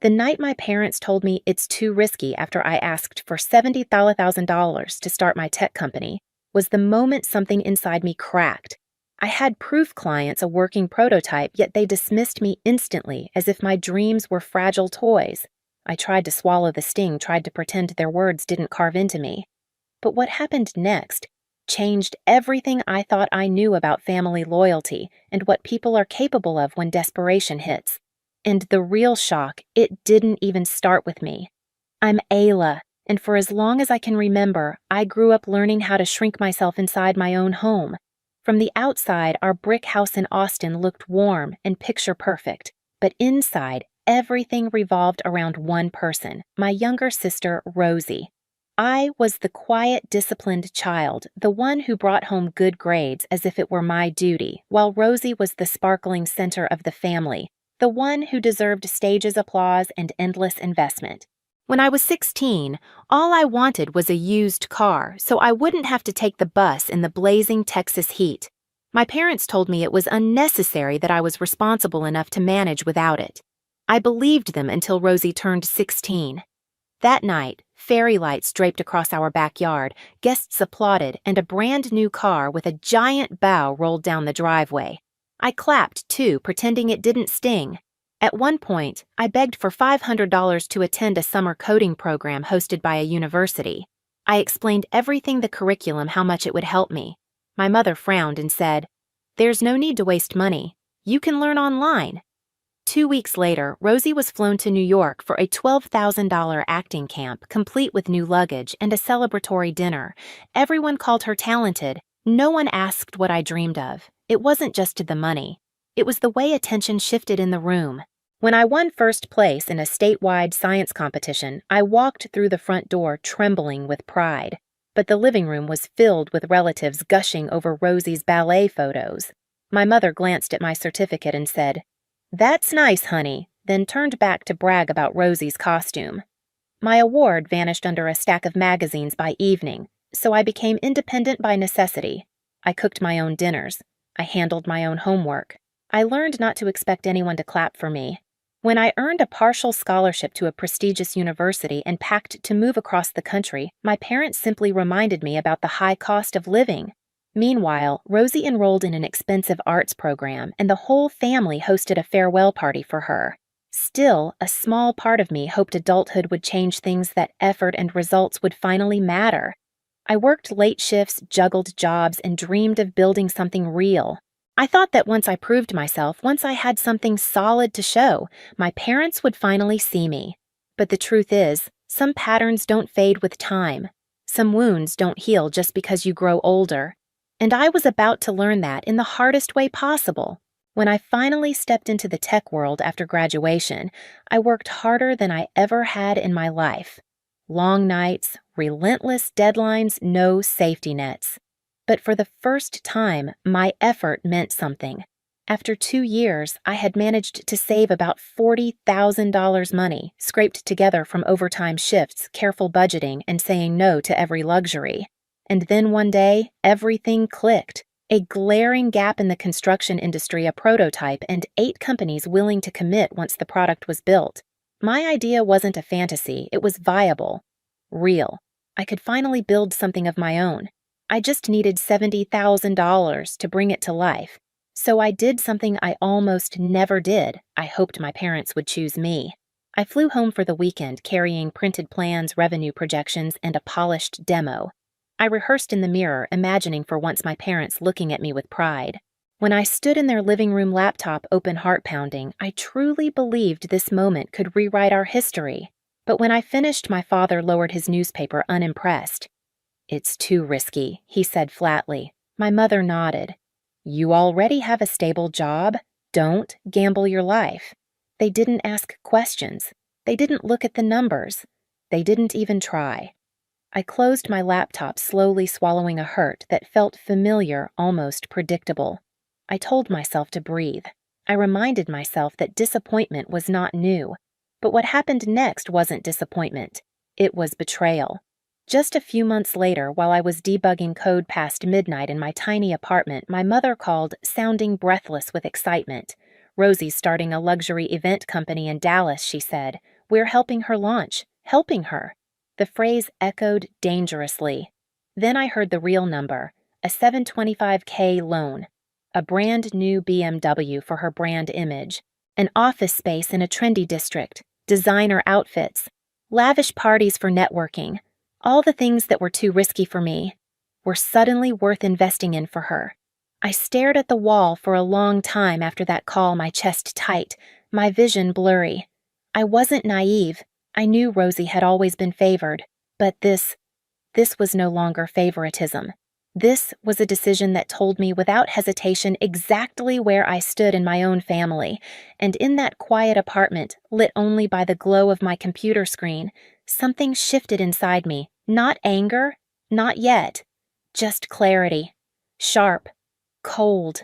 The night my parents told me it's too risky after I asked for $70,000 to start my tech company was the moment something inside me cracked. I had proof clients a working prototype, yet they dismissed me instantly as if my dreams were fragile toys. I tried to swallow the sting, tried to pretend their words didn't carve into me. But what happened next changed everything I thought I knew about family loyalty and what people are capable of when desperation hits. And the real shock, it didn't even start with me. I'm Ayla, and for as long as I can remember, I grew up learning how to shrink myself inside my own home. From the outside, our brick house in Austin looked warm and picture perfect, but inside, everything revolved around one person, my younger sister, Rosie. I was the quiet, disciplined child, the one who brought home good grades as if it were my duty, while Rosie was the sparkling center of the family, the one who deserved stage's applause and endless investment. When I was 16, all I wanted was a used car so I wouldn't have to take the bus in the blazing Texas heat. My parents told me it was unnecessary that I was responsible enough to manage without it. I believed them until Rosie turned 16. That night, fairy lights draped across our backyard, guests applauded, and a brand new car with a giant bow rolled down the driveway. I clapped, too, pretending it didn't sting. At one point, I begged for $500 to attend a summer coding program hosted by a university. I explained everything the curriculum, how much it would help me. My mother frowned and said, "There's no need to waste money. You can learn online." 2 weeks later, Rosie was flown to New York for a $12,000 acting camp, complete with new luggage and a celebratory dinner. Everyone called her talented. No one asked what I dreamed of. It wasn't just the money. It was the way attention shifted in the room. When I won first place in a statewide science competition, I walked through the front door trembling with pride. But the living room was filled with relatives gushing over Rosie's ballet photos. My mother glanced at my certificate and said, "That's nice, honey," then turned back to brag about Rosie's costume. My award vanished under a stack of magazines by evening, so I became independent by necessity. I cooked my own dinners. I handled my own homework. I learned not to expect anyone to clap for me. When I earned a partial scholarship to a prestigious university and packed to move across the country, my parents simply reminded me about the high cost of living. Meanwhile, Rosie enrolled in an expensive arts program, and the whole family hosted a farewell party for her. Still, a small part of me hoped adulthood would change things, that effort and results would finally matter. I worked late shifts, juggled jobs, and dreamed of building something real. I thought that once I proved myself, once I had something solid to show, my parents would finally see me. But the truth is, some patterns don't fade with time. Some wounds don't heal just because you grow older. And I was about to learn that in the hardest way possible. When I finally stepped into the tech world after graduation, I worked harder than I ever had in my life. Long nights, relentless deadlines, no safety nets. But for the first time, my effort meant something. After 2 years, I had managed to save about $40,000 money, scraped together from overtime shifts, careful budgeting, and saying no to every luxury. And then one day, everything clicked. A glaring gap in the construction industry, a prototype, and 8 companies willing to commit once the product was built. My idea wasn't a fantasy, it was viable. Real. I could finally build something of my own. I just needed $70,000 to bring it to life. So I did something I almost never did. I hoped my parents would choose me. I flew home for the weekend carrying printed plans, revenue projections, and a polished demo. I rehearsed in the mirror, imagining for once my parents looking at me with pride. When I stood in their living room laptop, open heart pounding, I truly believed this moment could rewrite our history. But when I finished, my father lowered his newspaper, unimpressed. "It's too risky," he said flatly. My mother nodded. "You already have a stable job. Don't gamble your life." They didn't ask questions. They didn't look at the numbers. They didn't even try. I closed my laptop, slowly swallowing a hurt that felt familiar, almost predictable. I told myself to breathe. I reminded myself that disappointment was not new. But what happened next wasn't disappointment. It was betrayal. Just a few months later, while I was debugging code past midnight in my tiny apartment, my mother called, sounding breathless with excitement. "Rosie's starting a luxury event company in Dallas," she said. We're helping her launch. Helping her. The phrase echoed dangerously. Then I heard the real number, a 725K loan, a brand new BMW for her brand image, an office space in a trendy district, designer outfits, lavish parties for networking. All the things that were too risky for me were suddenly worth investing in for her. I stared at the wall for a long time after that call, my chest tight, my vision blurry. I wasn't naive. I knew Rosie had always been favored, but this was no longer favoritism. This was a decision that told me without hesitation exactly where I stood in my own family, and in that quiet apartment, lit only by the glow of my computer screen, something shifted inside me. Not anger, not yet, just clarity. Sharp, cold,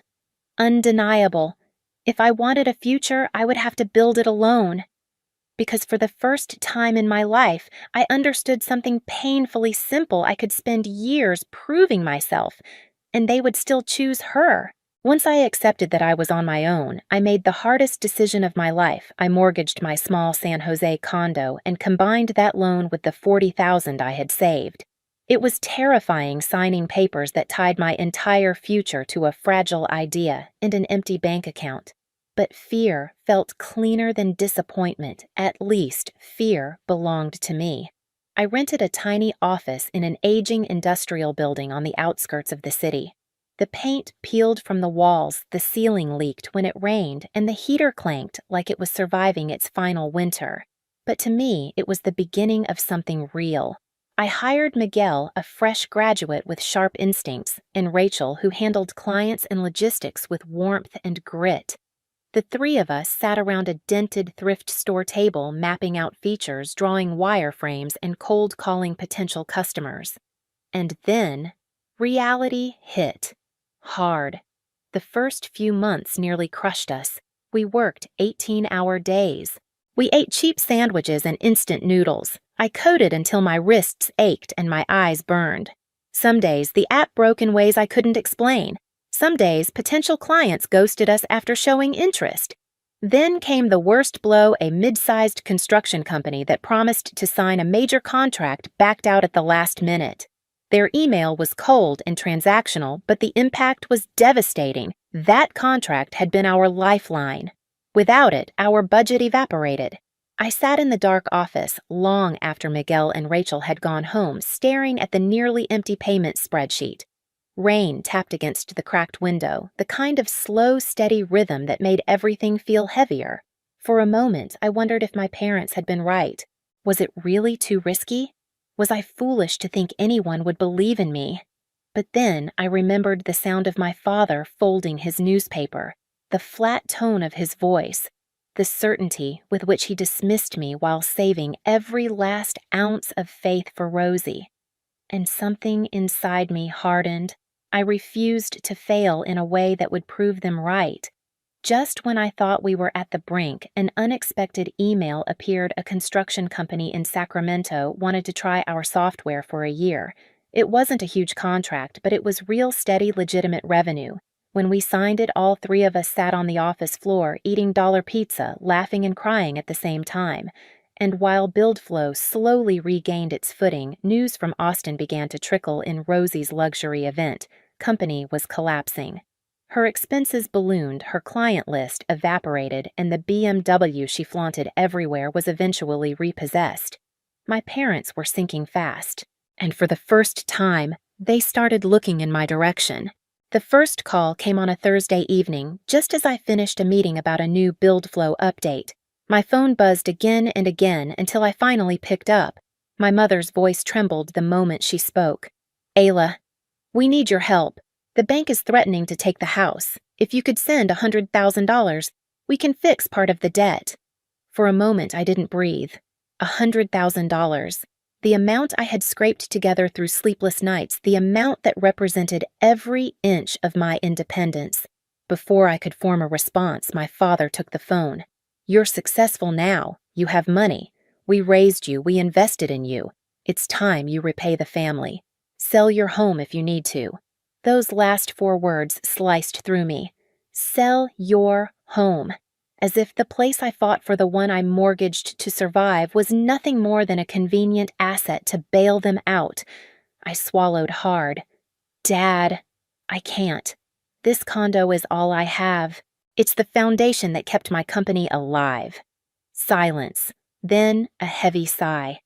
undeniable. If I wanted a future, I would have to build it alone. Because for the first time in my life, I understood something painfully simple. I could spend years proving myself, and they would still choose her. Once I accepted that I was on my own, I made the hardest decision of my life. I mortgaged my small San Jose condo and combined that loan with the $40,000 I had saved. It was terrifying signing papers that tied my entire future to a fragile idea and an empty bank account. But fear felt cleaner than disappointment. At least, fear belonged to me. I rented a tiny office in an aging industrial building on the outskirts of the city. The paint peeled from the walls, the ceiling leaked when it rained, and the heater clanked like it was surviving its final winter. But to me, it was the beginning of something real. I hired Miguel, a fresh graduate with sharp instincts, and Rachel, who handled clients and logistics with warmth and grit. The three of us sat around a dented thrift store table, mapping out features, drawing wireframes, and cold calling potential customers. And then, reality hit. Hard. The first few months nearly crushed us. We worked 18-hour days. We ate cheap sandwiches and instant noodles. I coded until my wrists ached and my eyes burned. Some days, the app broke in ways I couldn't explain. Some days, potential clients ghosted us after showing interest. Then came the worst blow. A mid-sized construction company that promised to sign a major contract backed out at the last minute. Their email was cold and transactional, but the impact was devastating. That contract had been our lifeline. Without it, our budget evaporated. I sat in the dark office long after Miguel and Rachel had gone home, staring at the nearly empty payment spreadsheet. Rain tapped against the cracked window, the kind of slow, steady rhythm that made everything feel heavier. For a moment, I wondered if my parents had been right. Was it really too risky? Was I foolish to think anyone would believe in me? But then I remembered the sound of my father folding his newspaper, the flat tone of his voice, the certainty with which he dismissed me while saving every last ounce of faith for Rosie. And something inside me hardened. I refused to fail in a way that would prove them right. Just when I thought we were at the brink, an unexpected email appeared. A construction company in Sacramento wanted to try our software for a year. It wasn't a huge contract, but it was real steady, legitimate revenue. When we signed it, all three of us sat on the office floor, eating dollar pizza, laughing and crying at the same time. And while BuildFlow slowly regained its footing, news from Austin began to trickle in Rosie's luxury event. Company was collapsing. Her expenses ballooned, her client list evaporated, and the BMW she flaunted everywhere was eventually repossessed. My parents were sinking fast, and for the first time, they started looking in my direction. The first call came on a Thursday evening, just as I finished a meeting about a new BuildFlow update. My phone buzzed again and again until I finally picked up. My mother's voice trembled the moment she spoke. "Ayla, we need your help. The bank is threatening to take the house. If you could send $100,000, we can fix part of the debt." For a moment, I didn't breathe. $100,000. The amount I had scraped together through sleepless nights, the amount that represented every inch of my independence. Before I could form a response, my father took the phone. "You're successful now. You have money. We raised you. We invested in you. It's time you repay the family. Sell your home if you need to." Those last 4 words sliced through me. Sell your home. as if the place I fought for, the one I mortgaged to survive, was nothing more than a convenient asset to bail them out. I swallowed hard. Dad, I can't. This condo is all I have. It's the foundation that kept my company alive. Silence, then a heavy sigh.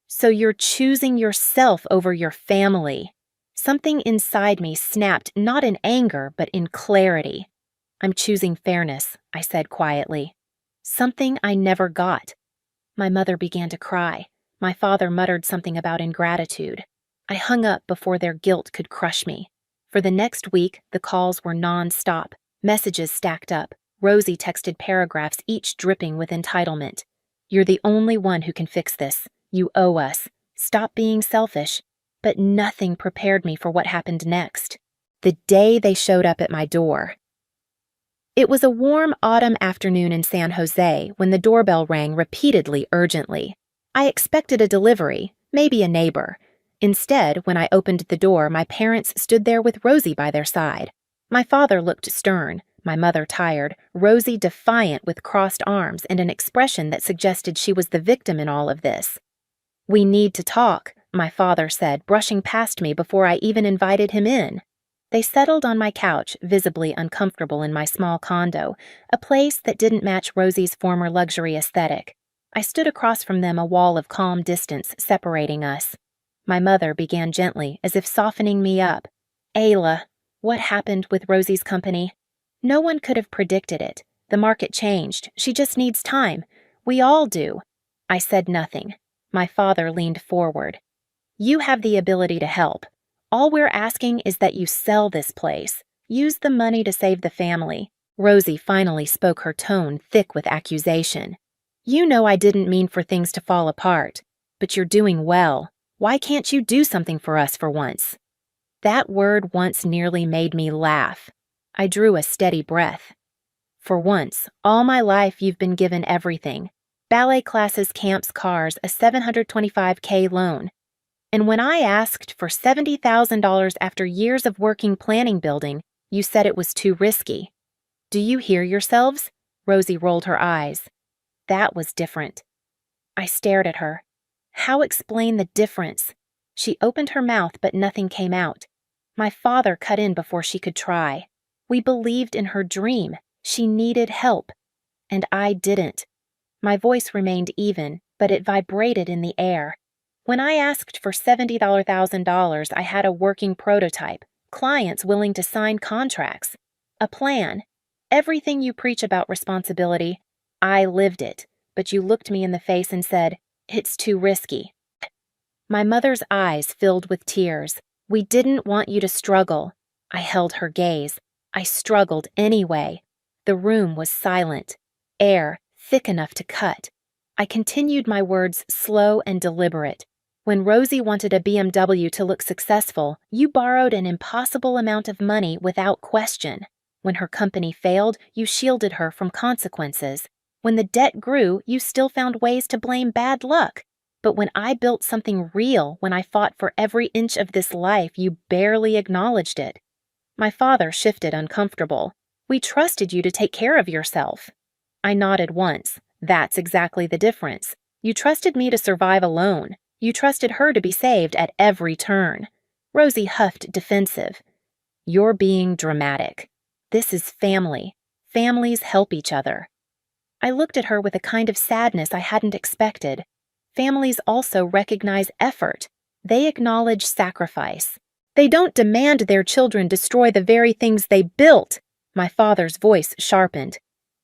So you're choosing yourself over your family. Something inside me snapped, not in anger, but in clarity. I'm choosing fairness, I said quietly. Something I never got. My mother began to cry. My father muttered something about ingratitude. I hung up before their guilt could crush me. For the next week, the calls were non-stop. Messages stacked up. Rosie texted paragraphs, each dripping with entitlement. You're the only one who can fix this. You owe us. Stop being selfish. But nothing prepared me for what happened next. The day they showed up at my door. It was a warm autumn afternoon in San Jose when the doorbell rang repeatedly, urgently. I expected a delivery, maybe a neighbor. Instead, when I opened the door, my parents stood there with Rosie by their side. My father looked stern, my mother tired, Rosie defiant with crossed arms and an expression that suggested she was the victim in all of this. We need to talk, my father said, brushing past me before I even invited him in. They settled on my couch, visibly uncomfortable in my small condo, a place that didn't match Rosie's former luxury aesthetic. I stood across from them, a wall of calm distance separating us. My mother began gently, as if softening me up. Ayla, what happened with Rosie's company? No one could have predicted it. The market changed. She just needs time. We all do. I said nothing. My father leaned forward. You have the ability to help. All we're asking is that you sell this place. Use the money to save the family. Rosie finally spoke, her tone thick with accusation. You know I didn't mean for things to fall apart, but you're doing well. Why can't you do something for us for once? That word once nearly made me laugh. I drew a steady breath. For once, all my life you've been given everything. Ballet classes, camps, cars, a $725K loan. And when I asked for $70,000 after years of working, planning, building, you said it was too risky. Do you hear yourselves? Rosie rolled her eyes. That was different. I stared at her. How explain the difference? She opened her mouth, but nothing came out. My father cut in before she could try. We believed in her dream. She needed help. And I didn't. My voice remained even, but it vibrated in the air. When I asked for $70,000, I had a working prototype, clients willing to sign contracts, a plan. Everything you preach about responsibility, I lived it, but you looked me in the face and said, it's too risky. My mother's eyes filled with tears. We didn't want you to struggle. I held her gaze. I struggled anyway. The room was silent, air thick enough to cut. I continued my words, slow and deliberate. When Rosie wanted a BMW to look successful, you borrowed an impossible amount of money without question. When her company failed, you shielded her from consequences. When the debt grew, you still found ways to blame bad luck. But when I built something real, when I fought for every inch of this life, you barely acknowledged it. My father shifted, uncomfortable. We trusted you to take care of yourself. I nodded once. That's exactly the difference. You trusted me to survive alone. You trusted her to be saved at every turn. Rosie huffed, defensive. You're being dramatic. This is family. Families help each other. I looked at her with a kind of sadness I hadn't expected. Families also recognize effort. They acknowledge sacrifice. They don't demand their children destroy the very things they built. My father's voice sharpened.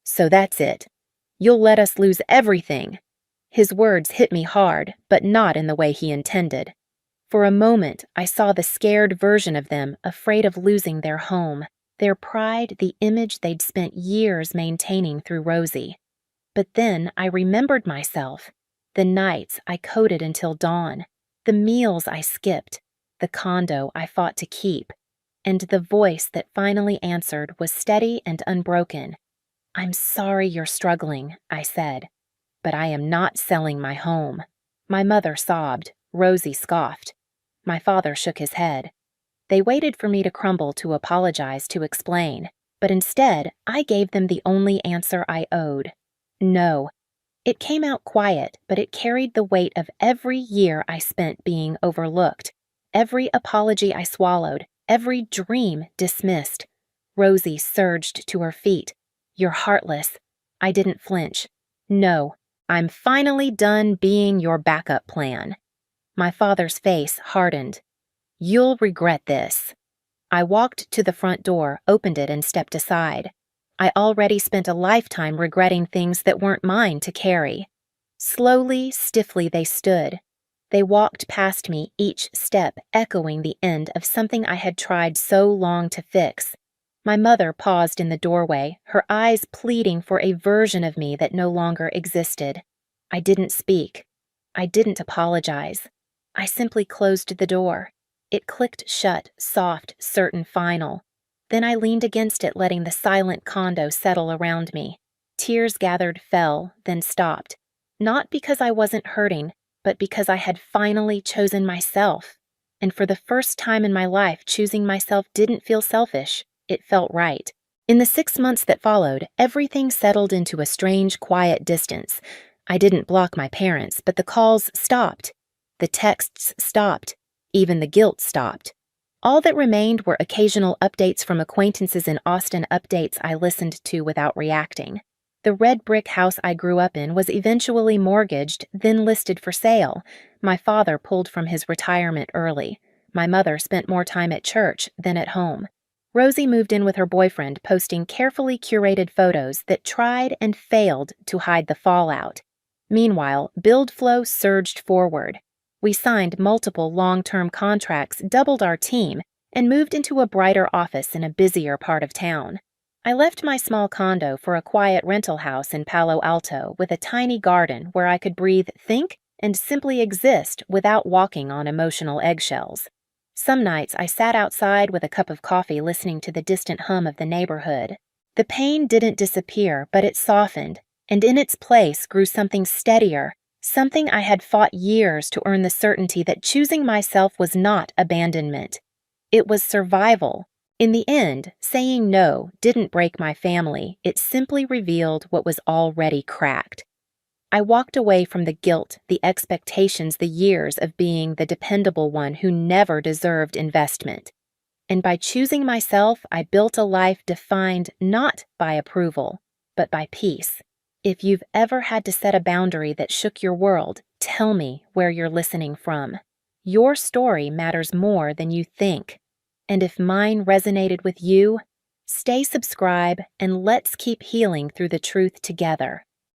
So that's it. You'll let us lose everything. His words hit me hard, but not in the way he intended. For a moment, I saw the scared version of them, afraid of losing their home, their pride, the image they'd spent years maintaining through Rosie. But then I remembered myself, the nights I coded until dawn, the meals I skipped, the condo I fought to keep, and the voice that finally answered was steady and unbroken. I'm sorry you're struggling, I said, but I am not selling my home. My mother sobbed. Rosie scoffed. My father shook his head. They waited for me to crumble to apologize, to explain, but instead, I gave them the only answer I owed. No. It came out quiet, but it carried the weight of every year I spent being overlooked, every apology I swallowed, every dream dismissed. Rosie surged to her feet. "You're heartless." I didn't flinch. "No, I'm finally done being your backup plan." My father's face hardened. "You'll regret this." I walked to the front door, opened it, and stepped aside. I already spent a lifetime regretting things that weren't mine to carry. Slowly, stiffly they stood. They walked past me, each step echoing the end of something I had tried so long to fix. My mother paused in the doorway, her eyes pleading for a version of me that no longer existed. I didn't speak. I didn't apologize. I simply closed the door. It clicked shut, soft, certain, final. Then I leaned against it, letting the silent condo settle around me. Tears gathered, fell, then stopped. Not because I wasn't hurting, but because I had finally chosen myself. And for the first time in my life, choosing myself didn't feel selfish. It felt right. In the 6 months that followed, everything settled into a strange, quiet distance. I didn't block my parents, but the calls stopped. The texts stopped. Even the guilt stopped. All that remained were occasional updates from acquaintances in Austin, updates I listened to without reacting. The red brick house I grew up in was eventually mortgaged, then listed for sale. My father pulled from his retirement early. My mother spent more time at church than at home. Rosie moved in with her boyfriend, posting carefully curated photos that tried and failed to hide the fallout. Meanwhile, build flow surged forward. We signed multiple long-term contracts, doubled our team, and moved into a brighter office in a busier part of town. I left my small condo for a quiet rental house in Palo Alto with a tiny garden where I could breathe, think, and simply exist without walking on emotional eggshells. Some nights I sat outside with a cup of coffee listening to the distant hum of the neighborhood. The pain didn't disappear, but it softened, and in its place grew something steadier, something I had fought years to earn the certainty that choosing myself was not abandonment. It was survival. In the end, saying no didn't break my family, it simply revealed what was already cracked. I walked away from the guilt, the expectations, the years of being the dependable one who never deserved investment. And by choosing myself, I built a life defined not by approval, but by peace. If you've ever had to set a boundary that shook your world, tell me where you're listening from. Your story matters more than you think. And if mine resonated with you, stay subscribed and let's keep healing through the truth together.